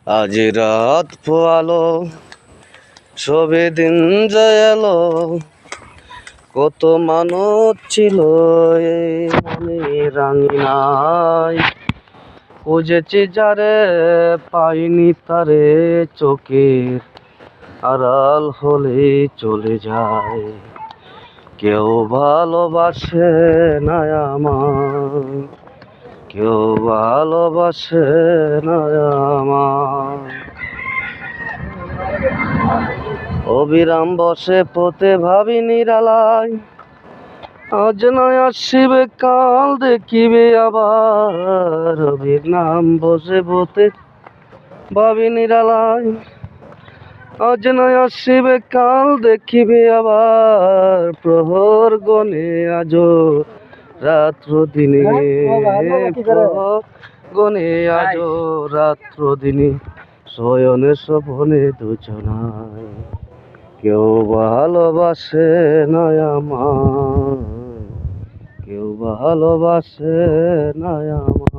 আজ রাত পোয়ালো সবে দিন এলো, কত মানুষ ছিল এই মনে রাঙিনায়। খুঁজেছি যারে পাইনি তারে, চোখের আড়াল হলে চলে যায়। কেউ ভালোবাসে না আমার, কেউ ভালোবাসে না আমার। অবিরাম বসে পথে ভাবি নিরালায়, আজ নয় আসিবে কাল দেখিবে আবার। অবিরাম বসে পথে ভাবি নিরালায়, আজ নয় আসিবে কাল দেখিবে আবার। প্রহর গণে আজো রাত্র দিনে, প্রহর গণে আজো রাত্র দিনে, শয়নে স্বপনে দুজনায়। কেউ ভালোবাসে না আমায়, কেউ ভালোবাসে না আমায়।